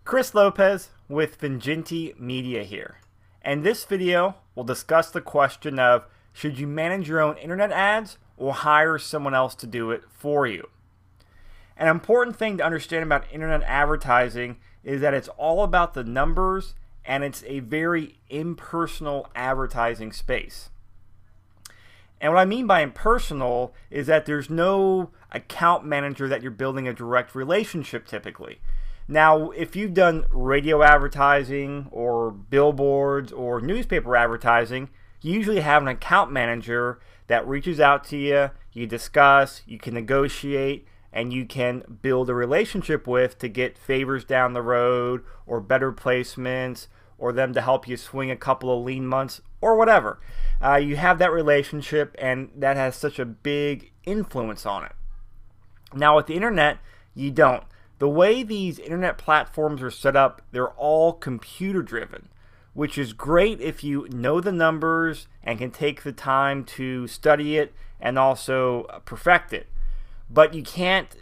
Chris Lopez with Vingenti Media here. And this video will discuss the question of should you manage your own internet ads or hire someone else to do it for you? An important thing to understand about internet advertising is that it's all about the numbers and it's a very impersonal advertising space. And what I mean by impersonal is that there's no account manager that you're building a direct relationship typically. Now, if you've done radio advertising or billboards or newspaper advertising, you usually have an account manager that reaches out to you, you discuss, you can negotiate, and you can build a relationship with to get favors down the road or better placements or them to help you swing a couple of lean months or whatever. You have that relationship and that has such a big influence on it. Now with the internet, you don't. The way these internet platforms are set up, they're all computer driven, which is great if you know the numbers and can take the time to study it and also perfect it. But you can't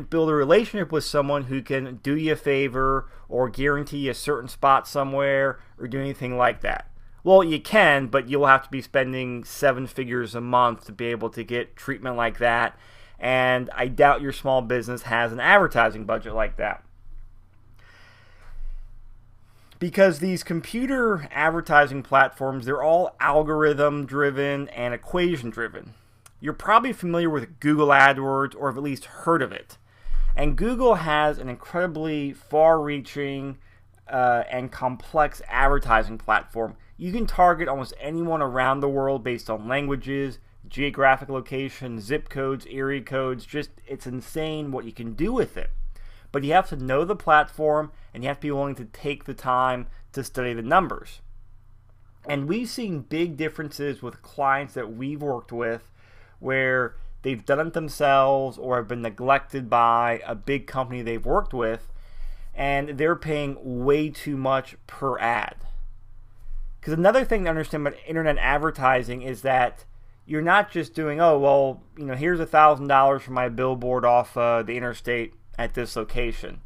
build a relationship with someone who can do you a favor or guarantee a certain spot somewhere or do anything like that. Well, you can, but you'll have to be spending 7 figures a month to be able to get treatment like that. And I doubt your small business has an advertising budget like that. Because these computer advertising platforms, they're all algorithm driven and equation driven. You're probably familiar with Google AdWords or have at least heard of it. And Google has an incredibly far-reaching and complex advertising platform. You can target almost anyone around the world based on languages, geographic location, zip codes, area codes. Just it's insane what you can do with it. But you have to know the platform and you have to be willing to take the time to study the numbers. And we've seen big differences with clients that we've worked with where they've done it themselves or have been neglected by a big company they've worked with and they're paying way too much per ad. Because another thing to understand about internet advertising is that you're not just doing, oh, well, here's $1,000 for my billboard off the interstate at this location.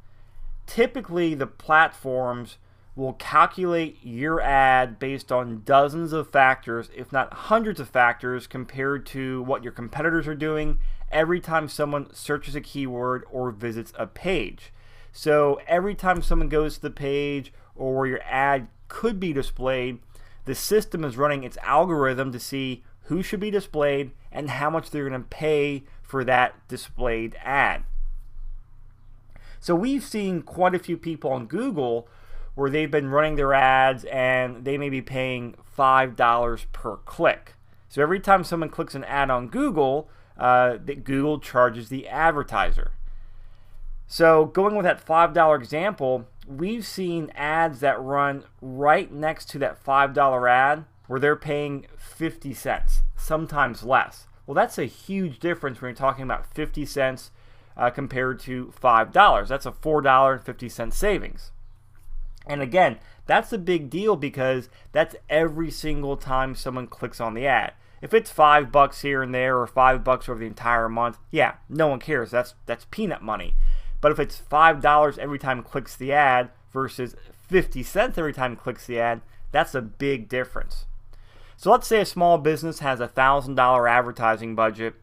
Typically, the platforms will calculate your ad based on dozens of factors, if not hundreds of factors, compared to what your competitors are doing every time someone searches a keyword or visits a page. So every time someone goes to the page or where your ad could be displayed, the system is running its algorithm to see who should be displayed and how much they're going to pay for that displayed ad. So we've seen quite a few people on Google where they've been running their ads and they may be paying $5 per click. So every time someone clicks an ad on Google, that Google charges the advertiser. So going with that $5 example, we've seen ads that run right next to that $5 ad where they're paying 50 cents, sometimes less. Well, that's a huge difference when you're talking about 50 cents compared to $5. That's a $4.50 savings. And again, that's a big deal because that's every single time someone clicks on the ad. If it's $5 here and there or $5 over the entire month, yeah, no one cares. That's peanut money. But if it's $5 every time it clicks the ad versus 50 cents every time it clicks the ad, that's a big difference. So let's say a small business has a $1,000 advertising budget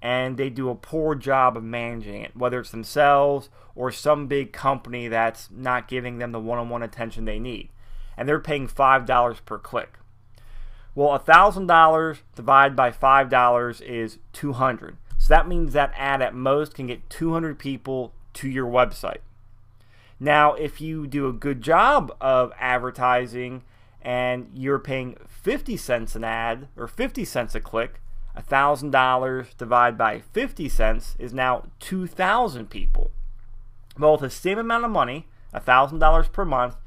and they do a poor job of managing it, whether it's themselves or some big company that's not giving them the one-on-one attention they need. And they're paying $5 per click. Well, $1,000 divided by $5 is $200. So that means that ad at most can get 200 people to your website. Now, if you do a good job of advertising and you're paying 50 cents an ad or 50 cents a click, $1,000 divided by 50 cents is now 2,000 people. Well, with the same amount of money, $1,000 per month,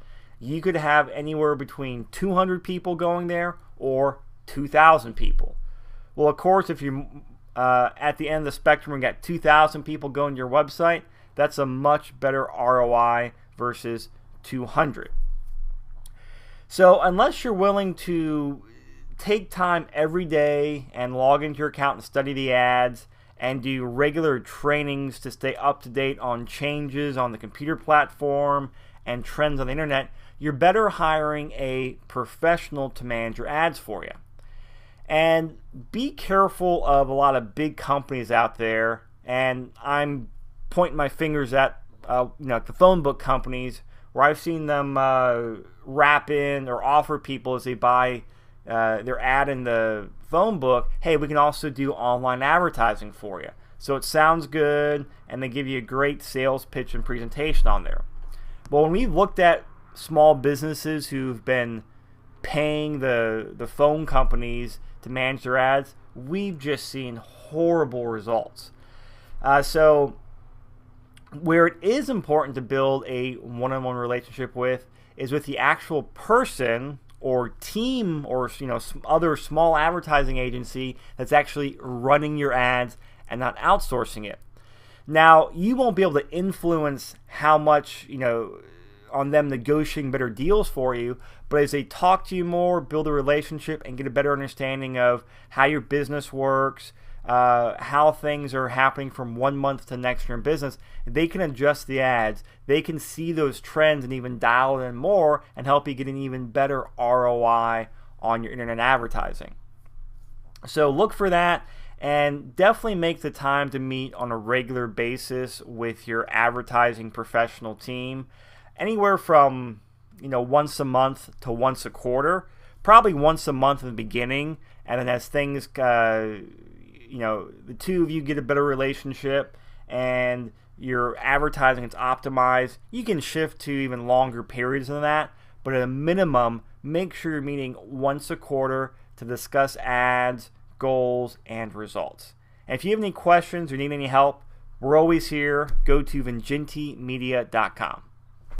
you could have anywhere between 200 people going there or 2,000 people. Well, of course, if you're at the end of the spectrum and got 2,000 people going to your website, that's a much better ROI versus 200. So unless you're willing to take time every day and log into your account and study the ads and do regular trainings to stay up to date on changes on the computer platform and trends on the internet, you're better hiring a professional to manage your ads for you. And be careful of a lot of big companies out there, and I'm pointing my fingers at the phone book companies, where I've seen them wrap in or offer people as they buy their ad in the phone book, hey, we can also do online advertising for you. So it sounds good, and they give you a great sales pitch and presentation on there. But when we've looked at small businesses who've been paying the phone companies to manage their ads, we've just seen horrible results. So where it is important to build a one-on-one relationship with is with the actual person or team or other small advertising agency that's actually running your ads and not outsourcing it. Now, you won't be able to influence how much on them negotiating better deals for you, but as they talk to you more, build a relationship, and get a better understanding of how your business works, how things are happening from 1 month to next year in business, they can adjust the ads. They can see those trends and even dial in more and help you get an even better ROI on your internet advertising. So look for that, and definitely make the time to meet on a regular basis with your advertising professional team. Anywhere from once a month to once a quarter. Probably once a month in the beginning, and then as things the two of you get a better relationship and your advertising is optimized, you can shift to even longer periods than that. But at a minimum, make sure you're meeting once a quarter to discuss ads, goals, and results. And if you have any questions or need any help, we're always here. Go to VingentiMedia.com.